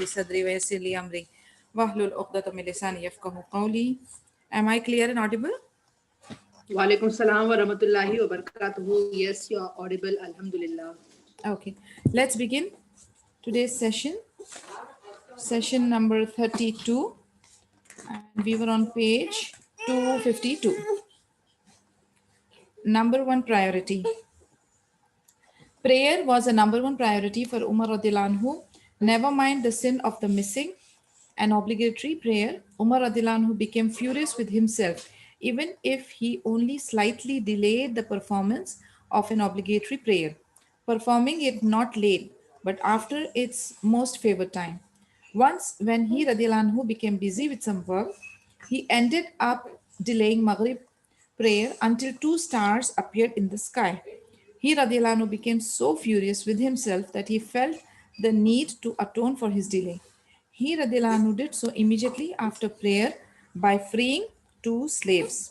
صدري ويسر لي أمري واحلل عقدة من لساني يفقهوا قولي. Am I clear and audible? Walaikum salam wa rahmatullahi wa barakatuhu. Yes, you are audible. Alhamdulillah. Okay, let's begin today's session number 32, and we were on page 252. Number one priority. Prayer was a number one priority for Umar radiallahu anhu. Never mind the sin of the missing an obligatory prayer. Umar radiallahu anhu became furious with himself, even if he only slightly delayed the performance of an obligatory prayer, performing it not late, but after its most favored time. Once, when he radiallahu anhu became busy with some work, he ended up delaying Maghrib prayer until two stars appeared in the sky. He radiallahu anhu became so furious with himself that he felt the need to atone for his delay. He radiallahu anhu did so immediately after prayer by freeing two slaves.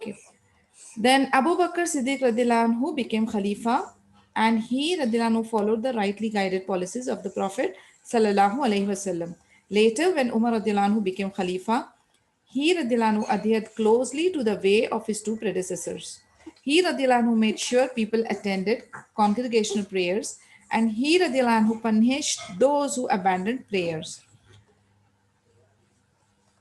Okay. Then Abu Bakr Siddiq radiallahu anhu became Khalifa, and he radiallahu anhu followed the rightly guided policies of the Prophet sallallahu alaihi wasallam. Later, when Umar radiallahu anhu became Khalifa, he radiallahu anhu adhered closely to the way of his 2 predecessors. He radiallahu anhu made sure people attended congregational prayers, and he radiallahu anhu punished those who abandoned prayers.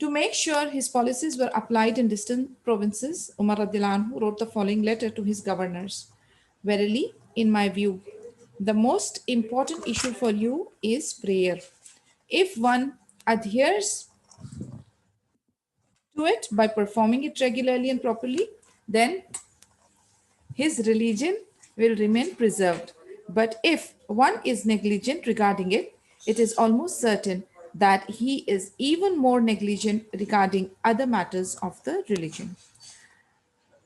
To make sure his policies were applied in distant provinces, Umar radiallahu anhu wrote the following letter to his governors. Verily, in my view, the most important issue for you is prayer. If one adheres to it by performing it regularly and properly, then his religion will remain preserved. But if one is negligent regarding it, it is almost certain that he is even more negligent regarding other matters of the religion.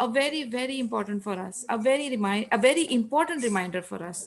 A very important for us, a very important reminder for us.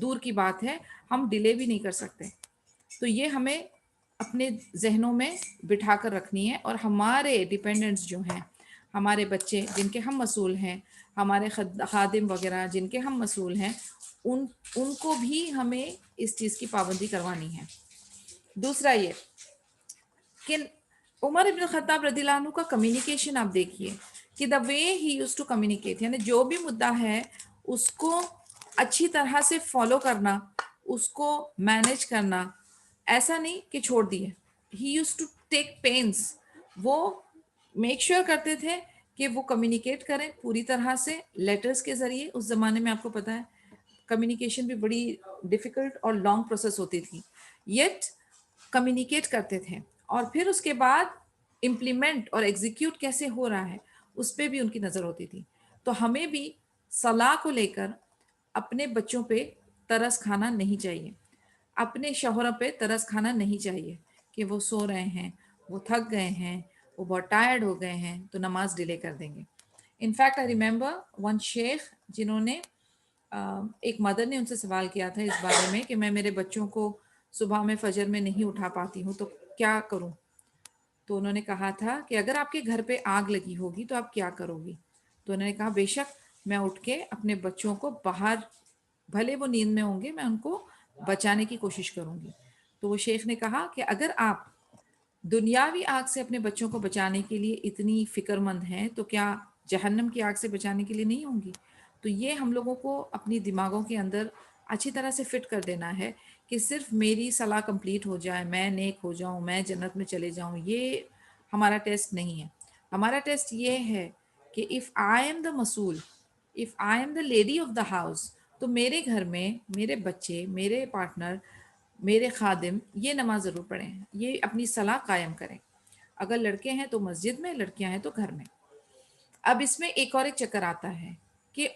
دور کی بات ہے، ہم delay بھی نہیں کر سکتے. تو یہ ہمیں اپنے ذہنوں میں بٹھا کر رکھنی ہے. اور ہمارے ڈیپینڈنٹس جو ہیں، ہمارے بچے جن کے ہم مسئول ہیں، ہمارے خادم وغیرہ جن کے ہم مسئول ہیں، ان کو بھی ہمیں اس چیز کی پابندی کروانی ہے. دوسرا یہ کہ عمر ابن خطاب رضی اللہ عنہ کا کمیونیکیشن آپ دیکھیے کہ دا وے ہی یوز ٹو کمیونیکیٹ، یعنی جو بھی مدعا ہے اس کو اچھی طرح سے فالو کرنا، اس کو مینیج کرنا، ایسا نہیں کہ چھوڑ دیے. ہی یوز ٹو ٹیک پینس، وہ میک شیور کرتے تھے کہ وہ کمیونیکیٹ کریں پوری طرح سے لیٹرز کے ذریعے. اس زمانے میں آپ کو پتہ ہے کمیونیکیشن بھی بڑی ڈیفیکلٹ اور لانگ پروسیس ہوتی تھی، یٹ کمیونیکیٹ کرتے تھے. اور پھر اس کے بعد امپلیمنٹ اور ایگزیکیوٹ کیسے ہو رہا ہے اس پہ بھی ان کی نظر ہوتی تھی. تو ہمیں بھی صلاح کو لے کر اپنے بچوں پہ ترس کھانا نہیں چاہیے، اپنے شوہروں پہ ترس کھانا نہیں چاہیے کہ وہ سو رہے ہیں، وہ تھک گئے ہیں، وہ بہت ٹائرڈ ہو گئے ہیں تو نماز ڈیلے کر دیں گے. In fact I remember one شیخ جنہوں نے ایک مدر نے ان سے سوال کیا تھا اس بارے میں کہ میں میرے بچوں کو صبح میں فجر میں نہیں اٹھا پاتی ہوں تو کیا کروں. تو انہوں نے کہا تھا کہ اگر آپ کے گھر پہ آگ لگی ہوگی تو آپ کیا کرو گی. تو انہوں نے کہا بے شک میں اٹھ کے اپنے بچوں کو باہر، بھلے وہ نیند میں ہوں گے، میں ان کو بچانے کی کوشش کروں گی. تو وہ شیخ نے کہا کہ اگر آپ دنیاوی آگ سے اپنے بچوں کو بچانے کے لیے اتنی فکر مند ہیں تو کیا جہنم کی آگ سے بچانے کے لیے نہیں ہوں گی. تو یہ ہم لوگوں کو اپنی دماغوں کے اندر اچھی طرح سے فٹ کر دینا ہے کہ صرف میری صلاح کمپلیٹ ہو جائے، میں نیک ہو جاؤں، میں جنت میں چلے جاؤں، یہ ہمارا ٹیسٹ نہیں ہے. ہمارا ٹیسٹ یہ ہے کہ اف آئی ایم دا مسئول، if I am the lady of the house, تو میرے گھر میں میرے بچے، میرے پارٹنر، میرے خادم یہ نماز ضرور پڑھیں، یہ اپنی صلاح قائم کریں. اگر لڑکے ہیں تو مسجد میں، لڑکیاں ہیں تو گھر میں. اب اس میں ایک اور ایک چکر آتا ہے کہ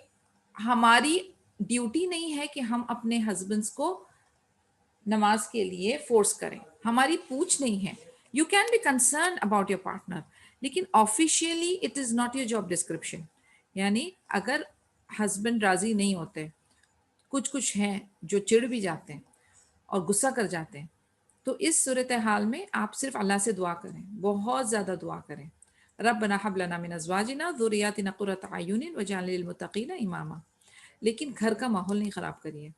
ہماری ڈیوٹی نہیں ہے کہ ہم اپنے ہسبینڈس کو نماز کے لیے فورس کریں، ہماری پوچھ نہیں ہے. You can be concern about your partner, لیکن officially it is not your job description. یعنی اگر ہسبینڈ راضی نہیں ہوتے، کچھ ہیں جو چڑ بھی جاتے ہیں اور غصہ کر جاتے ہیں، تو اس صورتحال میں آپ صرف اللہ سے دعا کریں، بہت زیادہ دعا کریں. ربنا هب لنا من ازواجنا ذریاتنا قرۃ اعین واجعلنا للمتقین اماما. لیکن گھر کا ماحول نہیں خراب کریے.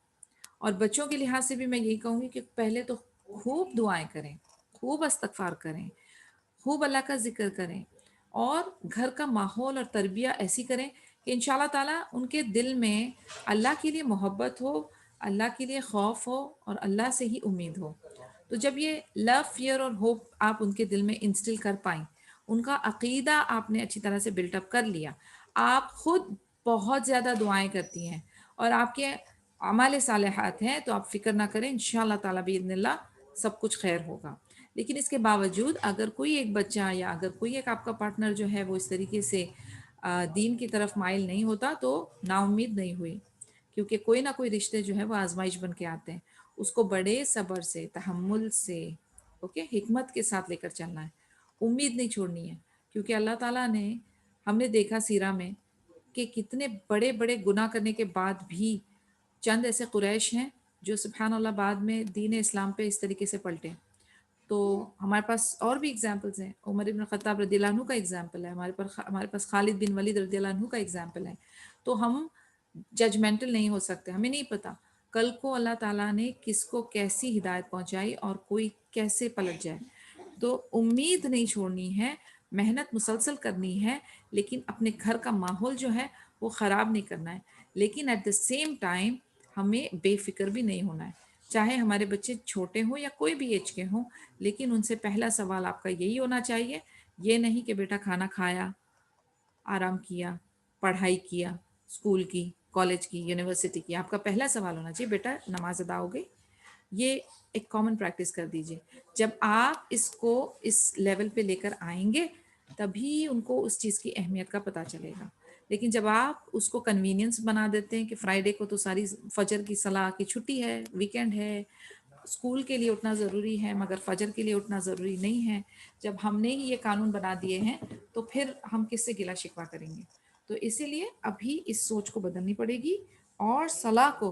اور بچوں کے لحاظ سے بھی میں یہی کہوں گی کہ پہلے تو خوب دعائیں کریں، خوب استغفار کریں، خوب اللہ کا ذکر کریں، اور گھر کا ماحول اور تربیہ ایسی کریں کہ انشاءاللہ تعالیٰ ان کے دل میں اللہ کے لیے محبت ہو، اللہ کے لیے خوف ہو اور اللہ سے ہی امید ہو. تو جب یہ لو، فیئر اور ہوپ آپ ان کے دل میں انسٹل کر پائیں، ان کا عقیدہ آپ نے اچھی طرح سے بلٹ اپ کر لیا، آپ خود بہت زیادہ دعائیں کرتی ہیں اور آپ کے اعمال صالحات ہیں، تو آپ فکر نہ کریں، انشاءاللہ تعالیٰ باذن اللہ سب کچھ خیر ہوگا. لیکن اس کے باوجود اگر کوئی ایک بچہ یا اگر کوئی ایک آپ کا پارٹنر جو ہے وہ اس طریقے سے دین کی طرف مائل نہیں ہوتا تو نا امید نہیں ہوئی، کیونکہ کوئی نہ کوئی رشتے جو ہے وہ آزمائش بن کے آتے ہیں. اس کو بڑے صبر سے، تحمل سے، حکمت کے ساتھ لے کر چلنا ہے، امید نہیں چھوڑنی ہے. کیونکہ اللہ تعالیٰ نے، ہم نے دیکھا سیرہ میں کہ کتنے بڑے بڑے گناہ کرنے کے بعد بھی چند ایسے قریش ہیں جو سبحان اللہ بعد میں دین اسلام پہ اس طریقے سے پلٹے. تو ہمارے پاس اور بھی اگزامپلز ہیں. عمر ابن خطاب رضی اللہ عنہ کا اگزامپل ہے، ہمارے پاس خالد بن ولید رضی اللہ عنہ کا اگزامپل ہے. تو ہم ججمنٹل نہیں ہو سکتے. ہمیں نہیں پتہ کل کو اللہ تعالیٰ نے کس کو کیسی ہدایت پہنچائی اور کوئی کیسے پلٹ جائے. تو امید نہیں چھوڑنی ہے، محنت مسلسل کرنی ہے، لیکن اپنے گھر کا ماحول جو ہے وہ خراب نہیں کرنا ہے. لیکن ایٹ دا سیم ٹائم ہمیں بے فکر بھی نہیں ہونا ہے، چاہے ہمارے بچے چھوٹے ہوں یا کوئی بھی ایج کے ہوں. لیکن ان سے پہلا سوال آپ کا یہی ہونا چاہیے، یہ نہیں کہ بیٹا کھانا کھایا، آرام کیا، پڑھائی کیا، اسکول کی، کالج کی، یونیورسٹی کی. آپ کا پہلا سوال ہونا چاہیے بیٹا نماز ادا ہو گئی. یہ ایک کامن پریکٹس کر دیجئے. جب آپ اس کو اس لیول پہ لے کر آئیں گے تبھی ان کو اس چیز کی اہمیت کا پتہ چلے گا. لیکن جب آپ اس کو کنوینئنس بنا دیتے ہیں کہ فرائیڈے کو تو ساری فجر کی صلاح کی چھٹی ہے، ویکینڈ ہے، اسکول کے لیے اٹھنا ضروری ہے مگر فجر کے لیے اٹھنا ضروری نہیں ہے، جب ہم نے ہی یہ قانون بنا دیے ہیں تو پھر ہم کس سے گلہ شکوہ کریں گے. تو اسی لیے ابھی اس سوچ کو بدلنی پڑے گی اور صلاح کو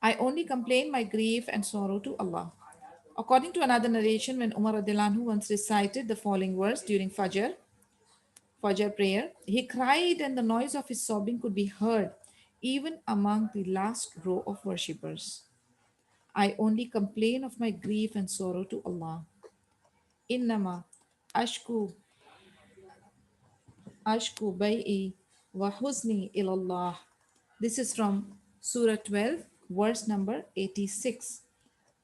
I only complain my grief and sorrow to Allah. According to another narration, when Umar radiallahu anhu once recited the following verse during Fajr prayer, he cried and the noise of his sobbing could be heard even among the last row of worshippers. I only complain of my grief and sorrow to Allah. Innama ashku ashku bai'i wa huzni ilallah. This is from Surah 12, verse number 86.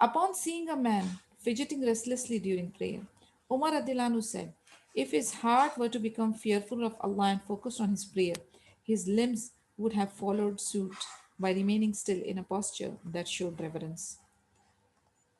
Upon seeing a man fidgeting restlessly during prayer, Umar Adilanu said, if his heart were to become fearful of Allah and focused on his prayer, his limbs would have followed suit by remaining still in a posture that showed reverence.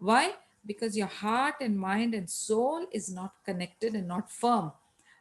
Why? Because your heart and mind and soul is not connected and not firm.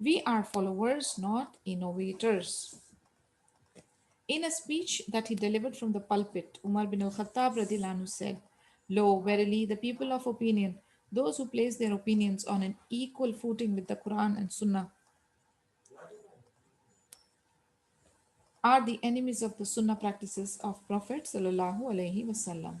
We are followers, not innovators. In a speech that he delivered from the pulpit, Umar bin al-Khattab radhiyallahu anhu said, lo, verily the people of opinion, those who place their opinions on an equal footing with the Quran and Sunnah, are the enemies of the Sunnah practices of Prophet sallallahu alaihi wasallam.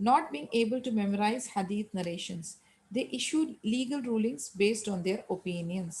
Not being able to memorize hadith narrations, they issued legal rulings based on their opinions.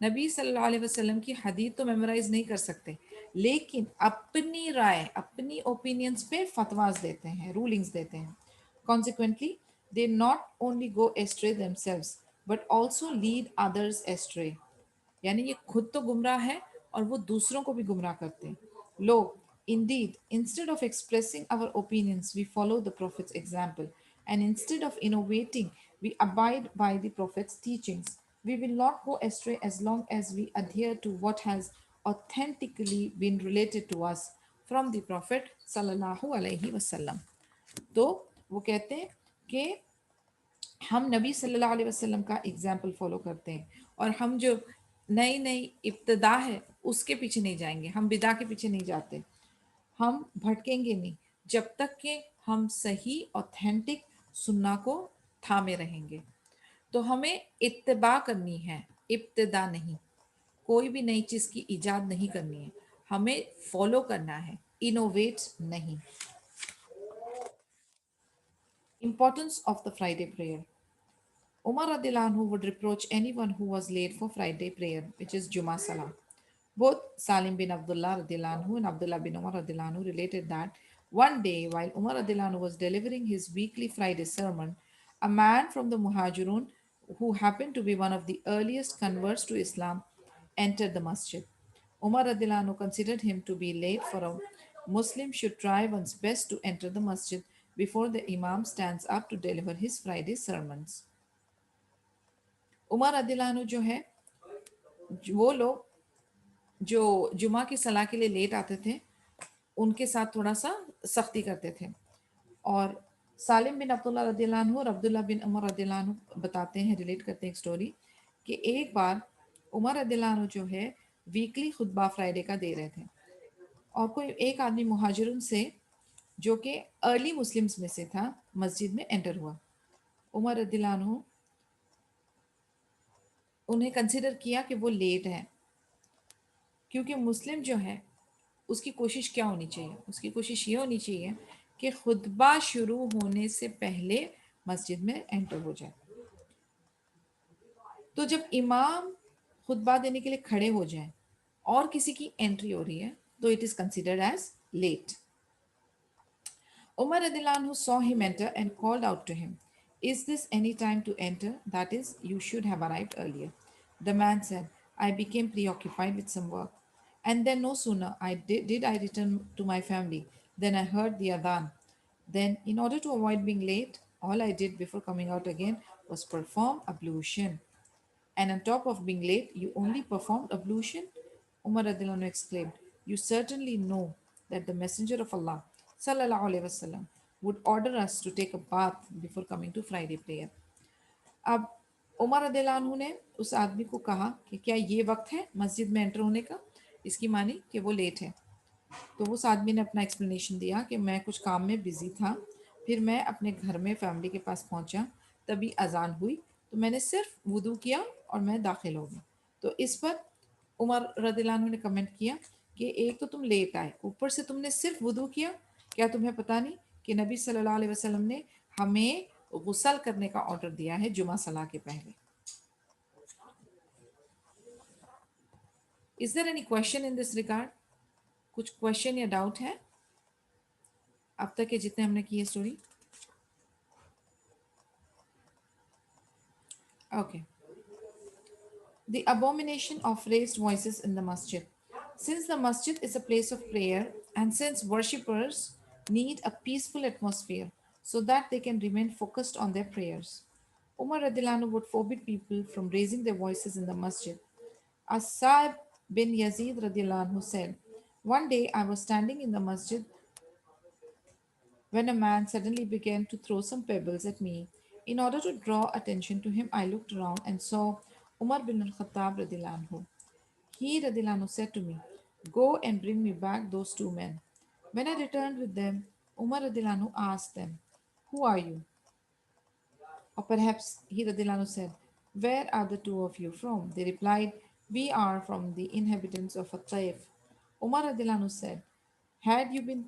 نبی صلی اللہ علیہ وسلم کی حدیث تو memorise نہیں کر سکتے، لیکن اپنی رائے، اپنی اوپینینز پہ فتواز دیتے ہیں، رولنگز دیتے ہیں. Consequently, they not only go astray themselves but also lead others astray. یعنی یہ خود تو گمراہ ہے اور وہ دوسروں کو بھی گمراہ کرتے ہیں. لوگ indeed instead of expressing our opinions we follow the prophet's example, and instead of innovating we abide by the prophet's teachings. We will not go astray as long as we adhere to what has authentically been related to us from the prophet sallallahu alaihi wasallam. تو وہ کہتے ہیں کہ ہم نبی صلی اللہ علیہ وسلم کا اگزامپل فالو کرتے ہیں، اور ہم جو نئی نئی ابتدا ہے اس کے پیچھے نہیں جائیں گے، ہم بدع کے پیچھے نہیں جاتے، ہم بھٹکیں گے نہیں جب تک کہ ہم صحیح اوتھینٹک سننا کو تھامے رہیں گے. تو ہمیں اتباع کرنی ہے، ابتدا نہیں. کوئی بھی نئی چیز کی ایجاد نہیں کرنی ہے، ہمیں فالو کرنا ہے، انوویٹ نہیں. Importance of the Friday prayer. Umar radiallahu anhu would reproach anyone who was late for Friday prayer, which is Juma Salah. Both Salim bin Abdullah radiallahu anhu and Abdullah bin Umar radiallahu anhu related that one day while Umar radiallahu anhu was delivering his weekly Friday sermon, a man from the Muhajirun who happened to be one of the earliest converts to Islam entered the masjid. Umar radiallahu anhu considered him to be late, for a Muslim should try one's best to enter the masjid before the Imam stands up to deliver his Friday sermons. عمر رضی اللہ عنہ جو ہے، وہ لوگ جو جمعہ کی صلاح کے لیے لیٹ آتے تھے ان کے ساتھ تھوڑا سا سختی کرتے تھے. اور سالم بن عبداللہ رضی اللہ عنہ اور عبداللہ بن عمر رضی اللہ عنہ بتاتے ہیں، ریلیٹ کرتے ہیں ایک سٹوری، کہ ایک بار عمر رضی اللہ عنہ جو ہے ویکلی خطبہ فرائیڈے کا دے رہے تھے، اور کوئی ایک آدمی مہاجرن سے جو کہ ارلی مسلمز میں سے تھا مسجد میں انٹر ہوا. عمر رضی اللہ عنہ انہیں کنسیڈر کیا کہ وہ لیٹ ہے، کیونکہ مسلم جو ہے اس کی کوشش کیا ہونی چاہیے، اس کی کوشش یہ ہونی چاہیے کہ خطبہ شروع ہونے سے پہلے مسجد میں انٹر ہو جائے. تو جب امام خطبہ دینے کے لیے کھڑے ہو جائیں اور کسی کی انٹری ہو رہی ہے تو it is considered as late. Umar radiallahu anhu saw him enter and called out to him, "Is this any time to enter? That is, you should have arrived earlier." The man said, "I became preoccupied with some work. And then no sooner did I return to my family than I heard the adhan. Then, in order to avoid being late, all I did before coming out again was perform ablution." And on top of being late, you only performed ablution? Umar radiallahu anhu exclaimed, "You certainly know that the Messenger of Allah sallallahu alaihi wasallam would order us to take a bath before coming to Friday prayer." اب عمر رضی اللہ عنہ نے اس آدمی کو کہا کہ کیا یہ وقت ہے مسجد میں انٹر ہونے کا؟ اس کی معنی کہ وہ لیٹ ہے. تو اس آدمی نے اپنا ایکسپلینیشن دیا کہ میں کچھ کام میں بزی تھا، پھر میں اپنے گھر میں فیملی کے پاس پہنچا، تبھی اذان ہوئی تو میں نے صرف وضو کیا اور میں داخل ہو گئی. تو اس پر عمر رضی اللہ عنہ نے کمنٹ کیا کہ ایک تو تم لیٹ آئے، اوپر سے تم نے صرف وضو کیا، کیا تمہیں پتہ نہیں کہ نبی صلی اللہ علیہ وسلم نے ہمیں غسل کرنے کا آرڈر دیا ہے جمعہ صلاح کے پہلے. Is there any question in this regard? کچھ کوشچن یا ڈاؤٹ ہے اب تک کے جتنے ہم نے کی story? Okay. The abomination of raised voices in the masjid. Since the masjid is a place of prayer and since worshippers need a peaceful atmosphere so that they can remain focused on their prayers, Umar radiallahu anhu would forbid people from raising their voices in the masjid. As-Sa'ib bin Yazid radiallahu anhu said, "One day I was standing in the masjid when a man suddenly began to throw some pebbles at me. In order to draw attention to him, I looked around and saw Umar bin al-Khattab radiallahu anhu. He radiallahu anhu said to me, 'Go and bring me back those two men.' When I returned with them, Umar radiallahu anhu asked them, 'Who are you?' Or perhaps he radiallahu anhu said, 'Where are the two of you from?' They replied, 'We are from the inhabitants of At-Taif.' Umar radiallahu anhu said, Had you been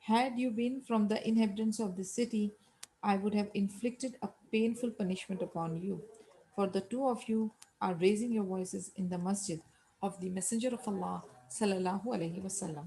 had you been from the inhabitants of this city, I would have inflicted a painful punishment upon you. For the two of you are raising your voices in the masjid of the Messenger of Allah sallallahu alaihi wasallam.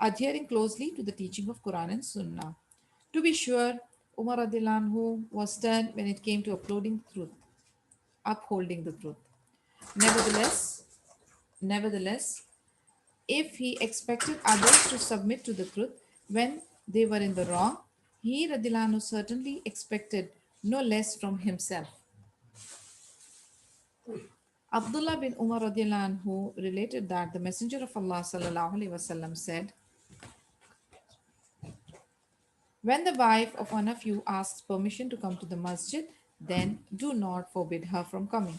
Adhering closely to the teaching of Quran and Sunnah. To be sure, Umar radiallahu anhu was stern when it came to upholding the truth. Nevertheless, if he expected others to submit to the truth when they were in the wrong, he radiallahu anhu certainly expected no less from himself. Abdullah bin Umar radiallahu anhu related that the Messenger of Allah sallallahu alaihi wasallam said, "When the wife of one of you asks permission to come to the masjid, then do not forbid her from coming."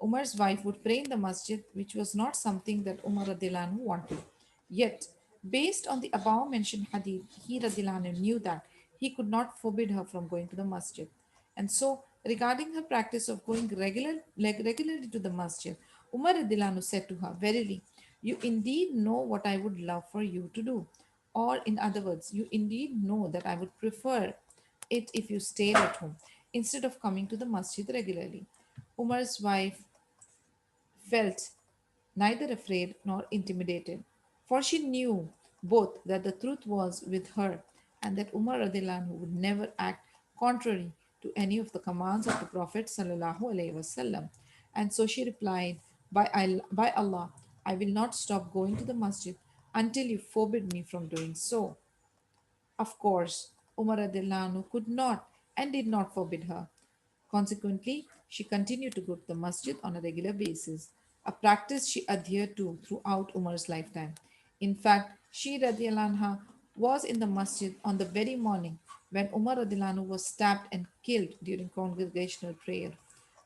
Umar's wife would pray in the masjid, which was not something that Umar radiallahu anhu wanted. Yet, based on the above mentioned hadith, he radiallahu anhu knew that he could not forbid her from going to the masjid. And so, regarding her practice of going regularly to the masjid, Umar radiallahu anhu said to her, "Verily, you indeed know what I would love for you to do." Or, in other words, you indeed know that I would prefer it if you stayed at home instead of coming to the masjid regularly. Umar's wife felt neither afraid nor intimidated, for she knew both that the truth was with her and that Umar radiallahu anhu would never act contrary to any of the commands of the Prophet sallallahu alaihi wasallam. And so she replied, by Allah, I will not stop going to the masjid until you forbid me from doing so." Of course, Umar radiallahu anhu could not and did not forbid her. Consequently, she continued to go to the masjid on a regular basis, a practice she adhered to throughout Umar's lifetime. In fact, she radiallahu anha was in the masjid on the very morning when Umar radiallahu anhu was stabbed and killed during congregational prayer.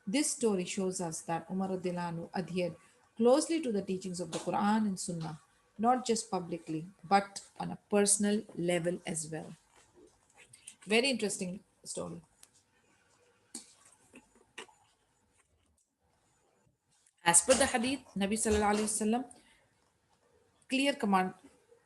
This story shows us that Umar radiallahu anhu adhered closely to the teachings of the Quran and Sunnah, not just publicly, but on a personal level as well. Very interesting story. As per the hadith, Nabi sallallahu alaihi wasallam, clear command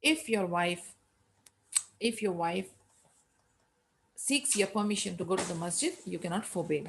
if your wife seeks your permission to go to the masjid, you cannot forbid.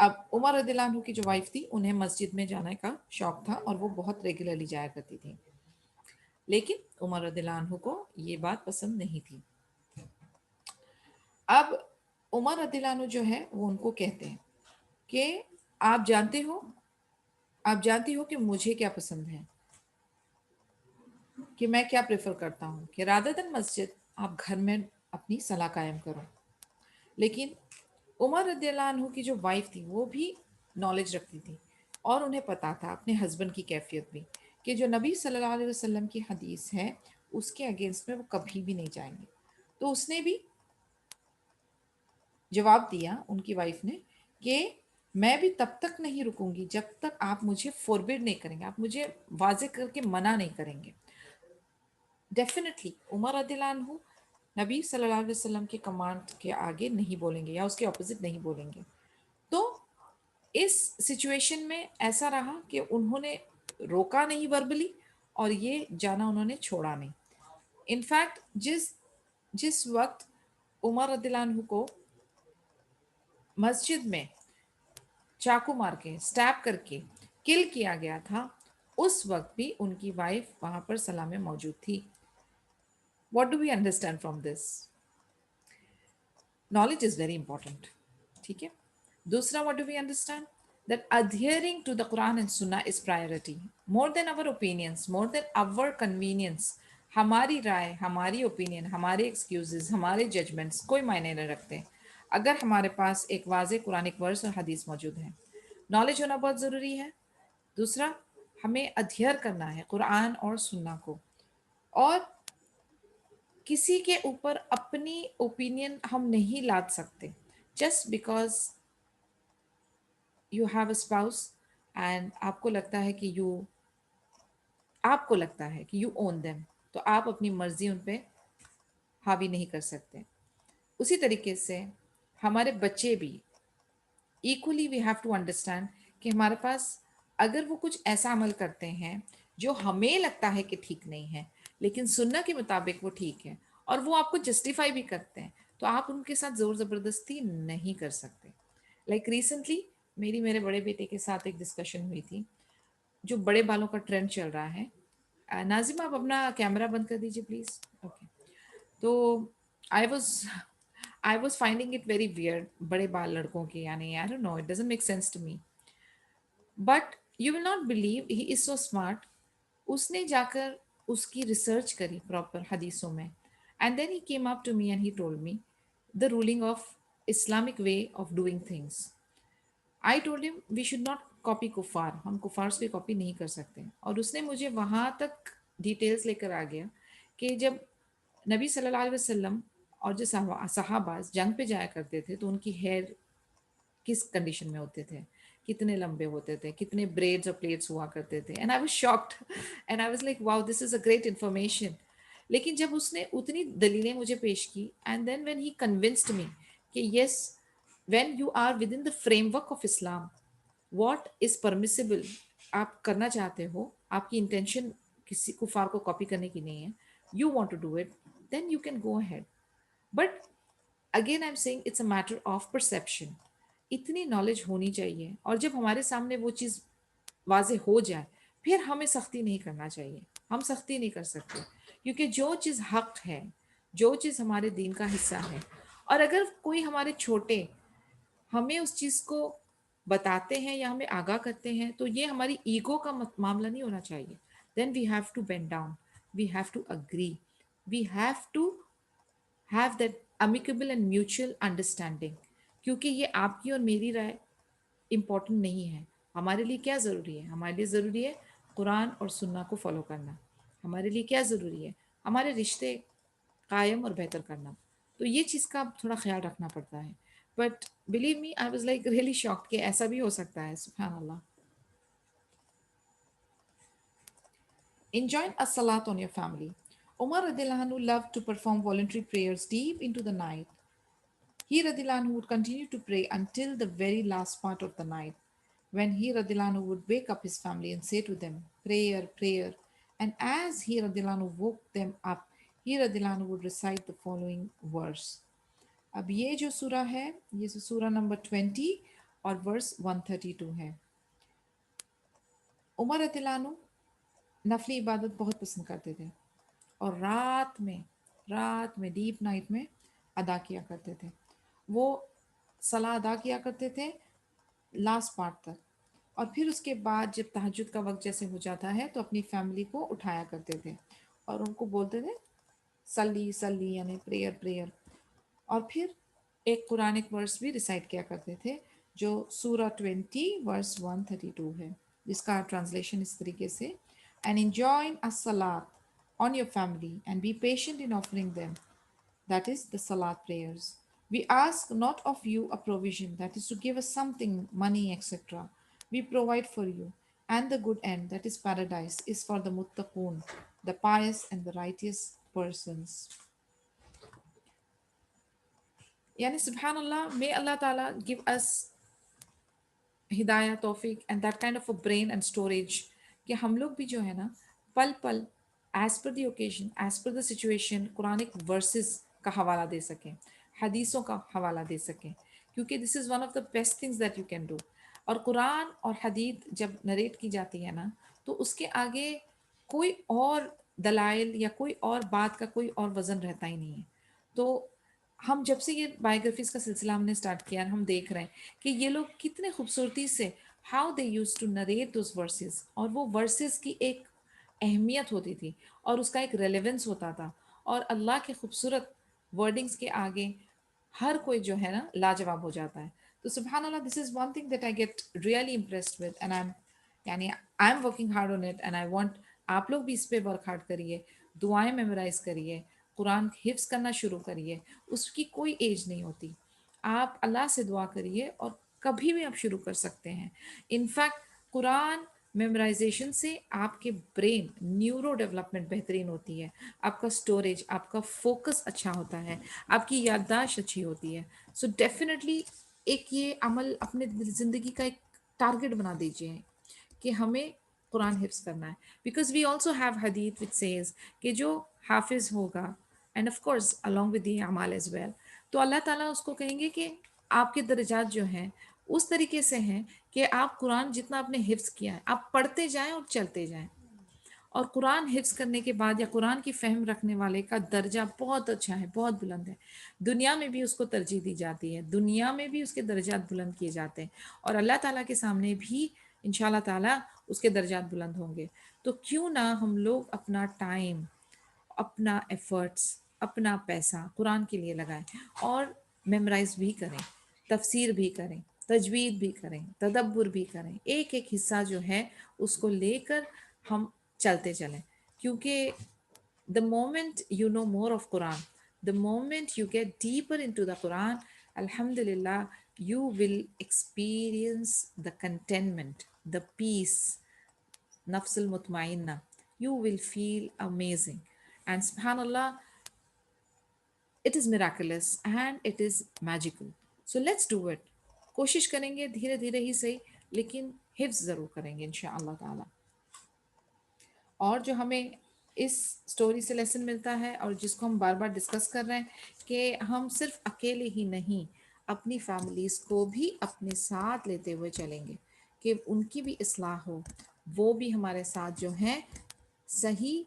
اب عمر رضی اللہ عنہ کی جو wife تھی انہیں مسجد میں جانے کا شوق تھا اور وہ بہت ریگولرلی جایا کرتی تھی، لیکن عمر رضی اللہ عنہ کو یہ بات پسند نہیں تھی۔ اب عمر رضی اللہ عنہ جو ہے وہ ان کو کہتے ہیں کہ آپ جانتے ہو، آپ جانتی ہو کہ مجھے کیا پسند ہے، کہ میں کیا پریفر کرتا ہوں، کہ رادر دن مسجد آپ گھر میں اپنی صلاح قائم کرو۔ لیکن عمر رضی اللہ عنہ کی جو وائف تھی وہ بھی نالج رکھتی تھی اور انہیں پتا تھا اپنے ہسبینڈ کی کیفیت بھی، کہ جو نبی صلی اللہ علیہ وسلم کی حدیث ہے اس کے اگینسٹ میں وہ کبھی بھی نہیں جائیں گے۔ تو اس نے بھی جواب دیا ان کی وائف نے کہ میں بھی تب تک نہیں رکوں گی جب تک آپ مجھے فوربڈ نہیں کریں گے، آپ مجھے واضح کر کے منع نہیں کریں گے۔ ڈیفینیٹلی عمر رضی اللہ عنہ نبی صلی اللہ علیہ وسلم کے کمانڈ کے آگے نہیں بولیں گے یا اس کے اپوزٹ نہیں بولیں گے۔ تو اس سچویشن میں ایسا رہا کہ انہوں نے روکا نہیں وربلی اور یہ جانا انہوں نے چھوڑا نہیں۔ انفیکٹ جس وقت عمر رضی اللہ عنہ کو مسجد میں چاقو مار کے سٹیپ کر کے کل کیا گیا تھا اس وقت بھی ان کی وائف وہاں پر صلاح میں موجود تھی۔ What do we understand from this? Knowledge is very important, ٹھیک ہے۔ دوسرا what do we understand that adhering to the Quran and Sunnah is priority more than our opinions, more than our convenience۔ ہماری رائے، ہماری opinion, ہمارے excuses, ہمارے judgements کوئی معنی نہیں رکھتے اگر ہمارے پاس ایک واضح قرآنک ورس اور حدیث موجود ہے۔ نالج ہونا بہت ضروری ہے۔ دوسرا، ہمیں ادھیر کرنا ہے قرآن اور سنہ کو، اور کسی کے اوپر اپنی اوپینین ہم نہیں لاد سکتے just because you have a spouse and آپ کو لگتا ہے کہ یو اون دیم، تو آپ اپنی مرضی ان پہ حاوی نہیں کر سکتے۔ اسی طریقے سے ہمارے بچے بھی equally we have to understand کہ ہمارے پاس اگر وہ کچھ ایسا عمل کرتے ہیں جو ہمیں لگتا ہے کہ ٹھیک نہیں ہے لیکن سننا کے مطابق وہ ٹھیک ہے اور وہ آپ کو جسٹیفائی بھی کرتے ہیں، تو آپ ان کے ساتھ زور زبردستی نہیں کر سکتے۔ لائک ریسنٹلی میرے بڑے بیٹے کے ساتھ ایک ڈسکشن ہوئی تھی، جو بڑے بالوں کا ٹرینڈ چل رہا ہے۔ ناظم آپ اپنا کیمرہ بند کر دیجیے پلیز۔ اوکے، تو I was finding it very weird, بڑے بال لڑکوں کے، یعنی I don't know, it doesn't make sense to me, but you will not believe he is so smart. اس نے جا کر اس کی ریسرچ کری پراپر حدیثوں میں، and then he came up to me and he told me the ruling of Islamic way of doing things. I told him we should not copy کفار، ہم کفار سے کاپی نہیں کر سکتے۔ اور اس نے مجھے وہاں تک ڈیٹیلز لے کر آ گیا کہ جب نبی صلی اللہ علیہ وسلم اور جو صحابہ جنگ پہ جایا کرتے تھے تو ان کی ہیئر کس کنڈیشن میں ہوتے تھے، کتنے لمبے ہوتے تھے، کتنے بریڈز اور پلیٹس ہوا کرتے تھے، and I was shocked and I was like wow this is a great information. لیکن جب اس نے اتنی دلیلیں مجھے پیش کی and then when he convinced me کہ yes when you are within the framework of Islam, what is permissible آپ کرنا چاہتے ہو، آپ کی انٹینشن کسی کفار کو کاپی کرنے کی نہیں ہے، you want to do it, then you can go ahead. But again I'm saying it's a matter of perception۔ اتنی نالج ہونی چاہیے، اور جب ہمارے سامنے وہ چیز واضح ہو جائے پھر ہمیں سختی نہیں کرنا چاہیے، ہم سختی نہیں کر سکتے، کیونکہ جو چیز حق ہے، جو چیز ہمارے دین کا حصہ ہے، اور اگر کوئی ہمارے چھوٹے ہمیں اس چیز کو بتاتے ہیں یا ہمیں آگاہ کرتے ہیں تو یہ ہماری ایگو کا معاملہ نہیں ہونا چاہیے۔ Then we have to bend down, we have to agree, we have to have that amicable and mutual understanding, کیونکہ یہ آپ کی اور میری رائے امپورٹنٹ نہیں ہے۔ ہمارے لیے کیا ضروری ہے؟ ہمارے لیے ضروری ہے قرآن اور سنہ کو فالو کرنا۔ ہمارے لیے کیا ضروری ہے؟ ہمارے رشتے قائم اور بہتر کرنا۔ تو یہ چیز کا تھوڑا خیال رکھنا پڑتا ہے۔ But believe me I was like really shocked کہ ایسا بھی ہو سکتا ہے، سبحان اللہ۔ Enjoin as-salat on your family۔ Umar radiallahu anhu loved to perform voluntary prayers deep into the night۔ He radiallahu anhu would continue to pray until the very last part of the night, when he radiallahu anhu would wake up his family and say to them, prayer, prayer. And as he radiallahu anhu woke them up, he radiallahu anhu would recite the following verse۔ اب یہ جو سورہ ہے، یہ سورہ number 20 اور ورس 132 ہے. عمر رضی اللہ عنہ نفلی عبادت بہت پسند کرتے تھے اور رات میں ڈیپ نائٹ میں ادا کیا کرتے تھے. وہ صلاح ادا کیا کرتے تھے لاسٹ پارٹ تک، اور پھر اس کے بعد جب تہجد کا وقت جیسے ہو جاتا ہے تو اپنی فیملی کو اٹھایا کرتے تھے اور ان کو بولتے تھے سلی سلی، یعنی پریئر پریئر. اور پھر ایک قرآنک ورس بھی ریسائٹ کیا کرتے تھے جو سورہ 20 ورس 132 ہے، جس کا ٹرانسلیشن اس طریقے سے: and enjoin as-salat on your family and be patient in offering them, that is the salat prayers. We ask not of you a provision, that is to give us something, money, etc. We provide for you, and the good end, that is paradise, is for the muttaqoon, the pious and the righteous persons. Yani subhanallah, may Allah Ta'ala give us ہدایہ توفیق and that kind of a brain and storage کہ ہم لوگ بھی جو ہے نا پل پل as per the occasion, as per the situation Quranic verses کا حوالہ دے سکیں، حدیثوں کا حوالہ دے سکیں، کیونکہ this is one of the best things that you can do. اور قرآن اور حدیث جب نریٹ کی جاتی ہے نا تو اس کے آگے کوئی اور دلائل یا کوئی اور بات کا کوئی اور وزن رہتا ہی نہیں ہے. تو ہم جب سے یہ بایوگرافیز کا سلسلہ ہم نے اسٹارٹ کیا، ہم دیکھ رہے ہیں کہ یہ لوگ کتنے خوبصورتی سے how they use to narrate those verses, اور وہ ورسز کی ایک اہمیت ہوتی تھی اور اس کا ایک ریلیونس ہوتا تھا، اور اللہ کے خوبصورت ورڈنگس کے آگے ہر کوئی جو ہے نا لاجواب ہو جاتا ہے. تو سبحان اللہ، this is one thing that I get really impressed with, and یعنی I am working hard on it and I want آپ لوگ بھی اس پہ ورک ہارڈ کریے، دعائیں میمورائز کریے، قرآن حفظ کرنا شروع کریے. اس کی کوئی ایج نہیں ہوتی. آپ اللہ سے دعا کریے اور کبھی بھی آپ شروع کر سکتے ہیں. انفیکٹ قرآن میمورائزیشن سے آپ کے برین نیورو ڈیولپمنٹ بہترین ہوتی ہے، آپ کا اسٹوریج، آپ کا فوکس اچھا ہوتا ہے، آپ کی یادداشت اچھی ہوتی ہے. سو ڈیفینیٹلی ایک یہ عمل اپنے زندگی کا ایک ٹارگٹ بنا دیجیے کہ ہمیں قرآن حفظ کرنا ہے. بیکاز وی آلسو ہیو حدیث وچ سیز کہ جو حافظ ہوگا and of course along with the اعمال ایز ویل، تو اللہ تعالیٰ اس کو کہیں گے کہ آپ کے درجات جو ہیں اس طریقے سے ہیں کہ آپ قرآن جتنا آپ نے حفظ کیا ہے آپ پڑھتے جائیں اور چلتے جائیں. اور قرآن حفظ کرنے کے بعد یا قرآن کی فہم رکھنے والے کا درجہ بہت اچھا ہے، بہت بلند ہے. دنیا میں بھی اس کو ترجیح دی جاتی ہے، دنیا میں بھی اس کے درجات بلند کیے جاتے ہیں، اور اللہ تعالیٰ کے سامنے بھی انشاءاللہ تعالیٰ اس کے درجات بلند ہوں گے. تو کیوں نہ ہم لوگ اپنا ٹائم، اپنا ایفرٹس، اپنا پیسہ قرآن کے لیے لگائیں اور میمورائز بھی کریں، تفسیر بھی کریں، تجوید بھی کریں، تدبر بھی کریں. ایک ایک حصہ جو ہے اس کو لے کر ہم چلتے چلیں. کیونکہ the moment you know more of Quran, the moment you get deeper into the Quran, alhamdulillah, you will experience the contentment, the peace, nafs al-mutmainna. You will feel amazing. And subhanallah, it is miraculous and it is magical. So let's do it. کوشش کریں گے دھیرے دھیرے ہی صحیح، لیکن حفظ ضرور کریں گے انشاءاللہ تعالی. اور جو ہمیں اس سٹوری سے لیسن ملتا ہے اور جس کو ہم بار بار ڈسکس کر رہے ہیں کہ ہم صرف اکیلے ہی نہیں، اپنی فیملیز کو بھی اپنے ساتھ لیتے ہوئے چلیں گے کہ ان کی بھی اصلاح ہو، وہ بھی ہمارے ساتھ جو ہیں صحیح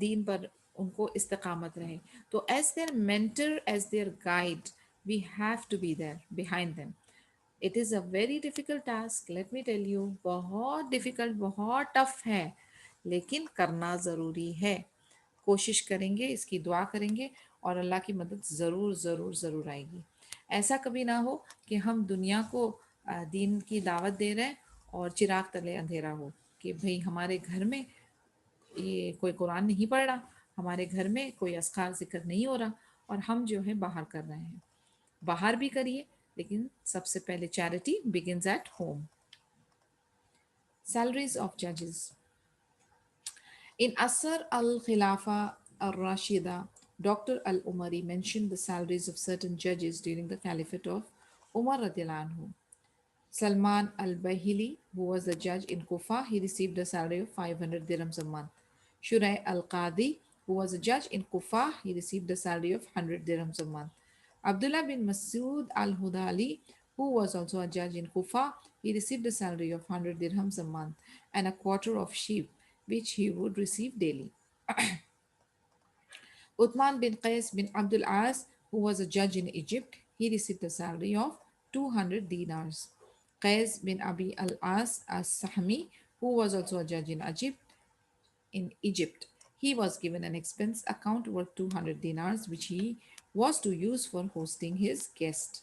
دین پر ان کو استقامت رہے. تو as their mentor, as their guide, we have to be there behind them. It is a very difficult task, let me tell you, بہت ڈیفیکلٹ، بہت ٹف ہے، لیکن کرنا ضروری ہے. کوشش کریں گے، اس کی دعا کریں گے اور اللہ کی مدد ضرور ضرور ضرور آئے گی. ایسا کبھی نہ ہو کہ ہم دنیا کو دین کی دعوت دے رہے ہیں اور چراغ تلے اندھیرا ہو، کہ بھئی ہمارے گھر میں یہ کوئی قرآن نہیں پڑھ رہا، ہمارے گھر میں کوئی اذکار ذکر نہیں ہو رہا، اور ہم جو ہے باہر کر رہے ہیں. باہر بھی کریے، لیکن سب سے پہلے charity begins at home. Salaries of ججز. In Asr al-Khilafa al-Rashida, Dr. al-Umari mentioned the salaries of certain judges during the caliphate of Umar radiallahu anhu. Salman al-Bahili, who was the judge in Kufa, he received a salary of 500 dirhams a month. Shurai al-Qadi, who was a judge in Kufa, he received a salary of 100 dirhams a month. Abdullah bin Masood al-Hudali, who was also a judge in Kufa. He received a salary of 100 dirhams a month and a quarter of sheep, which he would receive daily. Uthman bin Qais bin Abdul As, who was a judge in Egypt, he received a salary of 200 dinars. Qais bin Abi al As as Sahmi, who was also a judge in Egypt, he was given an expense account worth 200 dinars, which he was to use for hosting his guest.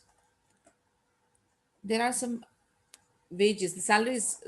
There are some wages, the salaries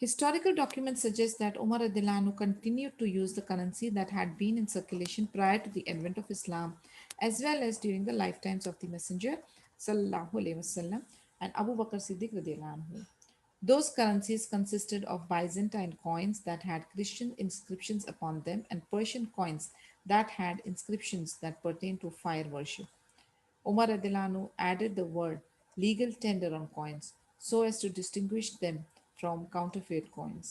Historical documents suggest that Umar radiallahu anhu continued to use the currency that had been in circulation prior to the advent of Islam, as well as during the lifetimes of the Messenger sallallahu alaihi wasallam and Abu Bakr Siddiq radiallahu anhu. Those currencies consisted of Byzantine coins that had Christian inscriptions upon them and Persian coins that had inscriptions that pertained to fire worship. Umar Adilanu added the word legal tender on coins so as to distinguish them from counterfeit coins.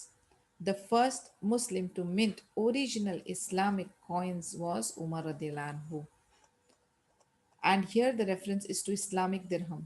The first Muslim to mint original Islamic coins was Umar Adilanu. And here the reference is to Islamic dirham.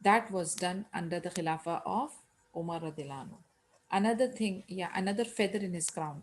that was done under the Khilafah of Umar radiallahu anhu. Another thing, yeah, another feather in his crown,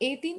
18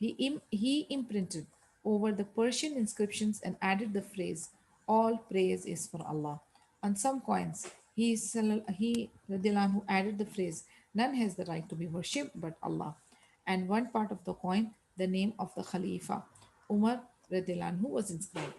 he imprinted over the Persian inscriptions and added the phrase all praise is for Allah. On some coins he radiallahu anhu added the phrase none has the right to be worshipped but Allah, and one part of the coin the name of the Khalifa Umar radiallahu anhu was inscribed.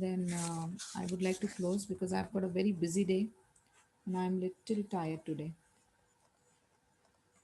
then I would like to close because I've got a very busy day and I'm little tired today.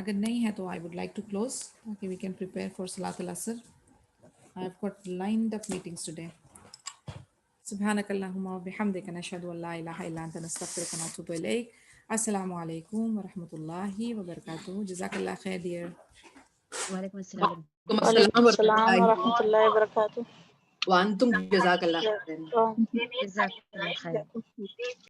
اگر نہیں ہے تو I would like to close تاکہ we can prepare for Salat al-Asr. I've got lined up meetings today. سبحانك اللهم وبحمدك نشهد ان لا اله الا انت نستغفرك ونتوب اليك. السلام علیکم ورحمۃ اللہ وبرکاتہ. جزاک اللہ خیر dear. وعلیکم السلام. وعلیکم وعلیکم السلام السلام ورحمۃ اللہ وبرکاتہ. وانتم جزاک اللہ خیر. جزاک اللہ خیر.